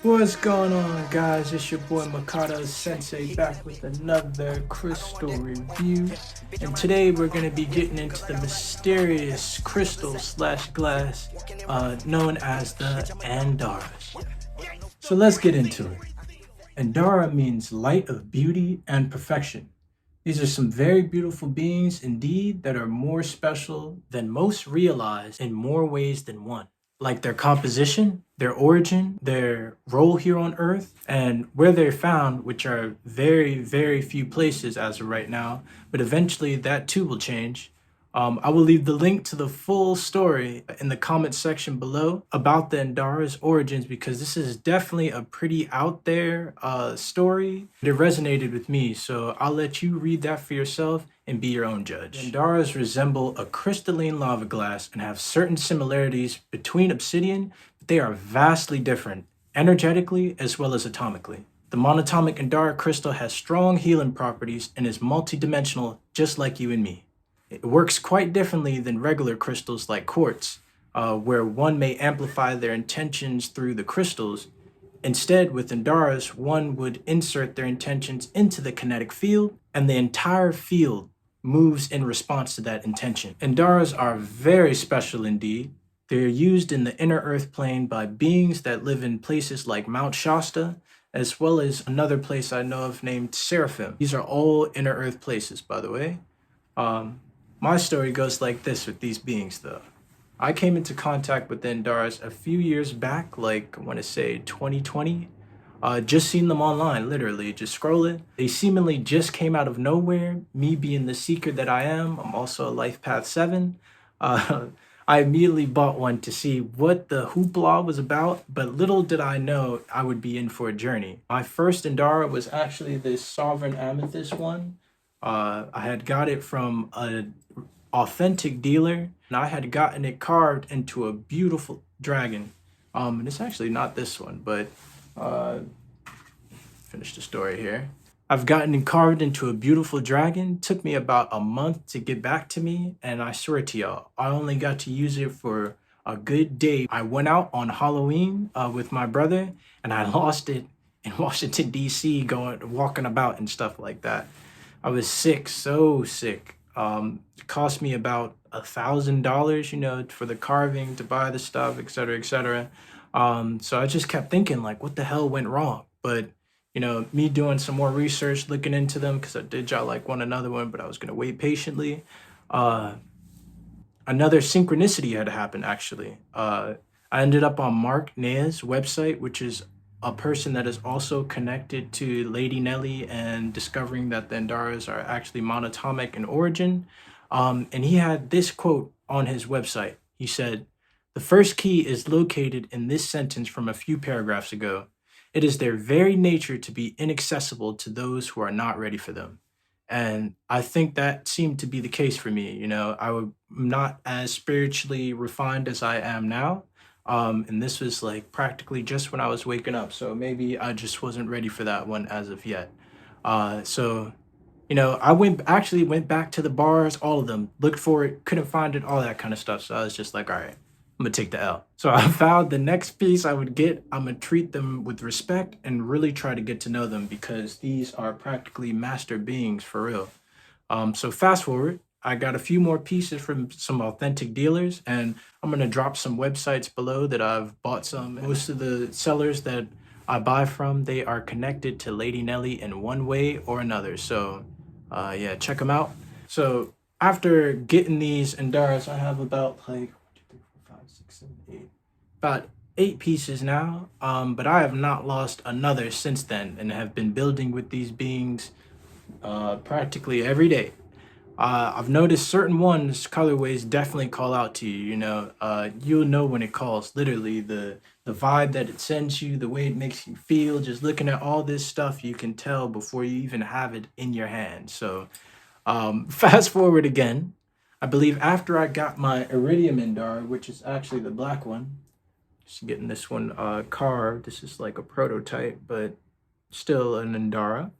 What's going on, guys? It's your boy Mikado Sensei back with another crystal review. And today we're going to be getting into the mysterious crystal slash glass known as the Andaras. So let's get into it. Andara means light of beauty and perfection. These are some very beautiful beings indeed that are more special than most realize in more ways than one. Like their composition, their origin, their role here on Earth, and where they're found, which are very, very few places as of right now, but eventually that too will change. I will leave the link to the full story in the comment section below about the Andara's origins because this is definitely a pretty out there story. It resonated with me, so I'll let you read that for yourself and be your own judge. The Andaras resemble a crystalline lava glass and have certain similarities between obsidian, but they are vastly different, energetically as well as atomically. The monatomic Andara crystal has strong healing properties and is multidimensional just like you and me. It works quite differently than regular crystals like quartz, where one may amplify their intentions through the crystals. Instead, with Andaras, one would insert their intentions into the kinetic field, and the entire field moves in response to that intention. Andaras are very special indeed. They're used in the inner earth plane by beings that live in places like Mount Shasta, as well as another place I know of named Seraphim. These are all inner earth places, by the way. Um, my story goes like this with these beings, though. I came into contact with the Andaras a few years back, like I want to say 2020. Just seen them online, literally, just scrolling. They seemingly just came out of nowhere. Me being the seeker that I am, I'm also a Life Path 7. Uh, I immediately bought one to see what the hoopla was about, but little did I know I would be in for a journey. My first Andara was actually this Sovereign Amethyst one. I had got it from an authentic dealer, and I had gotten it carved into a beautiful dragon. And it's actually not this one, but uh, finish the story here. I've gotten it carved into a beautiful dragon. Took me about a month to get back to me, and I swear to y'all, I only got to use it for a good day. I went out on Halloween with my brother, and I lost it in Washington D.C. going walking about and stuff like that. I was sick, so sick. It cost me about $1,000, for the carving, to buy the stuff, et cetera, et cetera. So I just kept thinking, like, what the hell went wrong? But me doing some more research, looking into them, because I did y'all like want another one, but I was gonna wait patiently. Uh, Another synchronicity had happened actually. I ended up on Mark Naea's website, which is a person that is also connected to Lady Nelly and discovering that the Andaras are actually monatomic in origin. And he had this quote on his website. He said, "The first key is located in this sentence from a few paragraphs ago. It is their very nature to be inaccessible to those who are not ready for them." And I think that seemed to be the case for me. I'm not as spiritually refined as I am now. And this was like practically just when I was waking up. So maybe I just wasn't ready for that one as of yet. I actually went back to the bars, all of them, looked for it, couldn't find it, all that kind of stuff. So I was just like, all right, I'm gonna take the L. So I found the next piece I would get, I'm gonna treat them with respect and really try to get to know them because these are practically master beings for real. So fast forward, I got a few more pieces from some authentic dealers, and I'm gonna drop some websites below that I've bought some. Most of the sellers that I buy from, they are connected to Lady Nelly in one way or another. So yeah, check them out. So after getting these Andaras, I have about like 5, 6, 7, 8, about 8 pieces now. But I have not lost another since then, and have been building with these beings practically every day. I've noticed certain ones colorways definitely call out to you. You'll know when it calls. Literally, the vibe that it sends you, the way it makes you feel. Just looking at all this stuff, you can tell before you even have it in your hand. So, fast forward again. I believe after I got my iridium Indar, which is actually the black one, just getting this one carved. This is like a prototype, but still an Andara.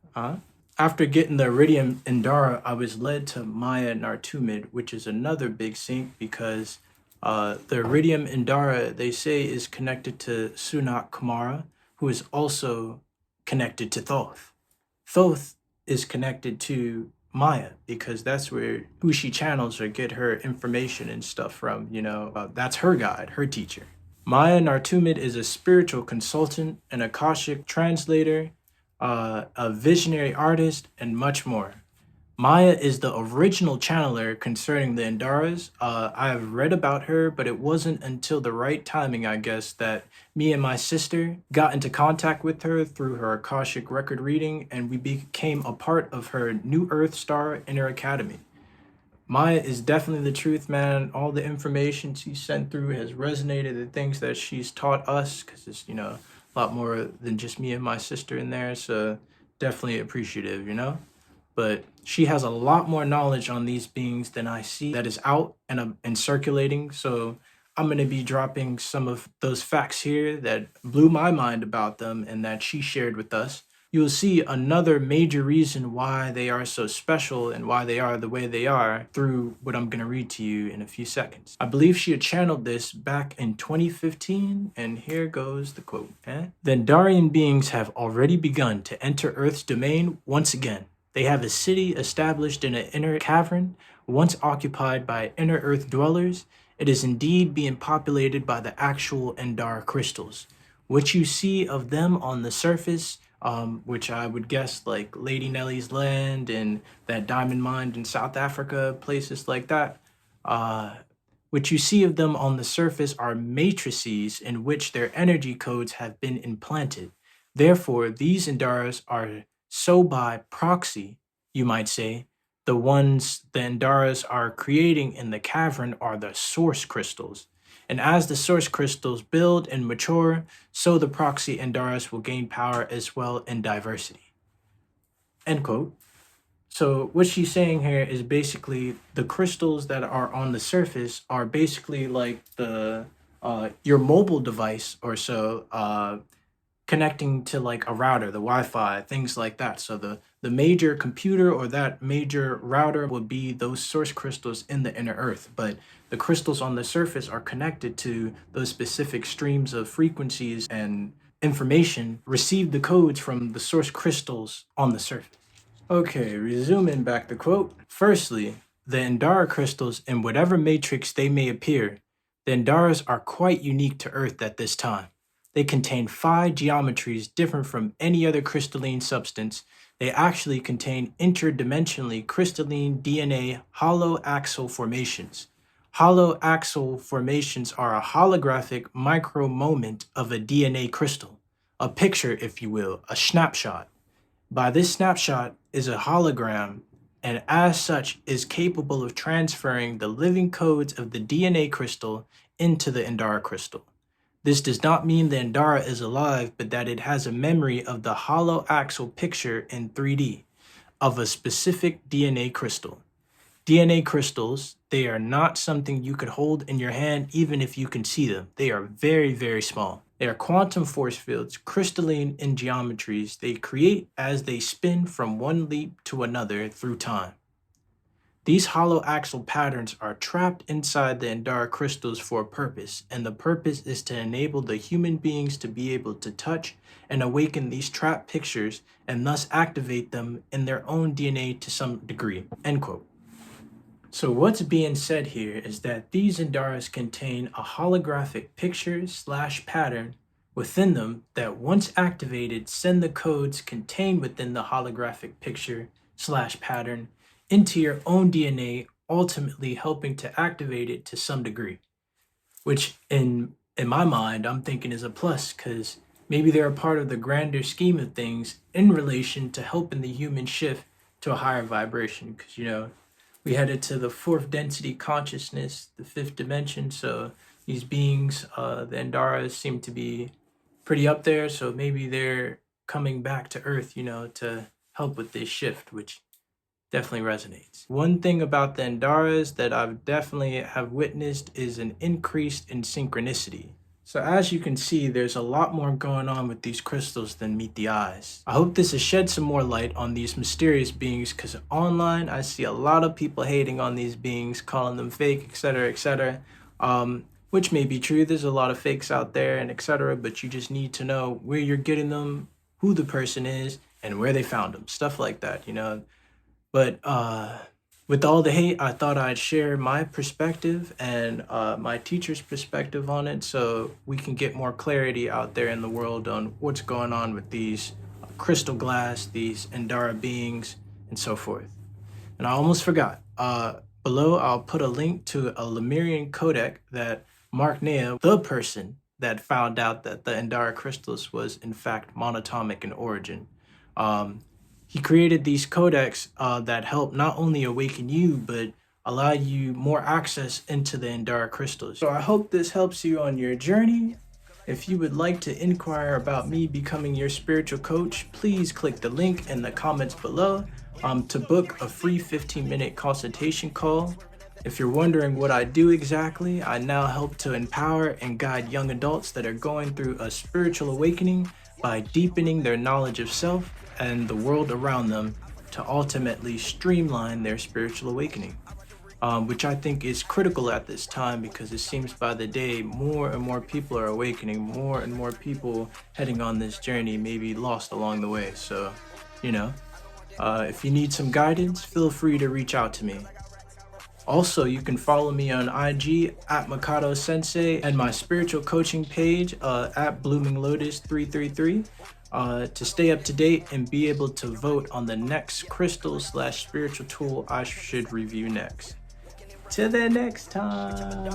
After getting the iridium Andara, I was led to Maia Nartoomid, which is another big sync because the iridium Andara, they say, is connected to Sunak Kumara, who is also connected to Thoth. Thoth is connected to Maia because that's who she channels or get her information and stuff from, that's her guide, her teacher. Maia Nartoomid is a spiritual consultant, an Akashic translator, a visionary artist, and much more. Maia is the original channeler concerning the Andaras. I have read about her, but it wasn't until the right timing, I guess, that me and my sister got into contact with her through her Akashic record reading, and we became a part of her New Earth Star Inner Academy. Maya is definitely the truth, man. All the information she sent through has resonated. The things that she's taught us, because it's, a lot more than just me and my sister in there. So definitely appreciative. But she has a lot more knowledge on these beings than I see that is out and circulating. So I'm going to be dropping some of those facts here that blew my mind about them and that she shared with us. You'll see another major reason why they are so special and why they are the way they are through what I'm going to read to you in a few seconds. I believe she had channeled this back in 2015, and here goes the quote. The Andarian beings have already begun to enter Earth's domain once again. They have a city established in an inner cavern, once occupied by inner Earth dwellers. It is indeed being populated by the actual Andara crystals. What you see of them on the surface, which I would guess like Lady Nellie's Land and that diamond mine in South Africa, places like that. What you see of them on the surface are matrices in which their energy codes have been implanted. Therefore, these Andaras are so by proxy, you might say, the ones the Andaras are creating in the cavern are the source crystals. And as the source crystals build and mature, so the proxy Andaras will gain power as well in diversity. End quote. So what she's saying here is basically the crystals that are on the surface are basically like the your mobile device or so, connecting to like a router, the Wi-Fi, things like that. So the major computer or that major router would be those source crystals in the inner earth, but the crystals on the surface are connected to those specific streams of frequencies and information, receive the codes from the source crystals on the surface. Okay, resuming back the quote. Firstly, the Andara crystals, in whatever matrix they may appear, the Andaras are quite unique to Earth at this time. They contain 5 geometries different from any other crystalline substance. They actually contain interdimensionally crystalline DNA hollow axial formations. Hollow axial formations are a holographic micro moment of a DNA crystal, a picture, if you will, a snapshot. By this snapshot is a hologram, and as such is capable of transferring the living codes of the DNA crystal into the Andara crystal. This does not mean the Andara is alive, but that it has a memory of the hollow axial picture in 3D of a specific DNA crystal. DNA crystals, they are not something you could hold in your hand even if you can see them. They are very, very small. They are quantum force fields, crystalline in geometries they create as they spin from one leap to another through time. These hollow axial patterns are trapped inside the Andara crystals for a purpose, and the purpose is to enable the human beings to be able to touch and awaken these trapped pictures and thus activate them in their own DNA to some degree. End quote. So what's being said here is that these Andaras contain a holographic picture/pattern within them that once activated send the codes contained within the holographic picture/pattern into your own DNA, ultimately helping to activate it to some degree, which in my mind, I'm thinking is a plus because maybe they're a part of the grander scheme of things in relation to helping the human shift to a higher vibration because, we headed to the 4th density consciousness, the 5th dimension. So these beings, the Andaras, seem to be pretty up there. So maybe they're coming back to Earth, to help with this shift, which definitely resonates. One thing about the Andaras that I've definitely have witnessed is an increase in synchronicity. So as you can see, there's a lot more going on with these crystals than meet the eyes. I hope this has shed some more light on these mysterious beings because online I see a lot of people hating on these beings, calling them fake, etc., etc. which may be true. There's a lot of fakes out there and etc. But you just need to know where you're getting them, who the person is, and where they found them. Stuff like that, you know. But with all the hate, I thought I'd share my perspective and my teacher's perspective on it so we can get more clarity out there in the world on what's going on with these crystal glass, these Andara beings, and so forth. And I almost forgot. Below, I'll put a link to a Lemurian codec that Mark Naea, the person that found out that the Andara crystals was in fact monatomic in origin. He created these codecs that help not only awaken you, but allow you more access into the Andara crystals. So I hope this helps you on your journey. If you would like to inquire about me becoming your spiritual coach, please click the link in the comments below to book a free 15-minute consultation call. If you're wondering what I do exactly, I now help to empower and guide young adults that are going through a spiritual awakening by deepening their knowledge of self and the world around them to ultimately streamline their spiritual awakening, which I think is critical at this time because it seems by the day more and more people are awakening, more and more people heading on this journey may be lost along the way. So, you know, if you need some guidance, feel free to reach out to me. Also, you can follow me on IG at Mikado Sensei and my spiritual coaching page at Blooming Lotus 333 to stay up to date and be able to vote on the next crystal/spiritual tool I should review next. Till the next time.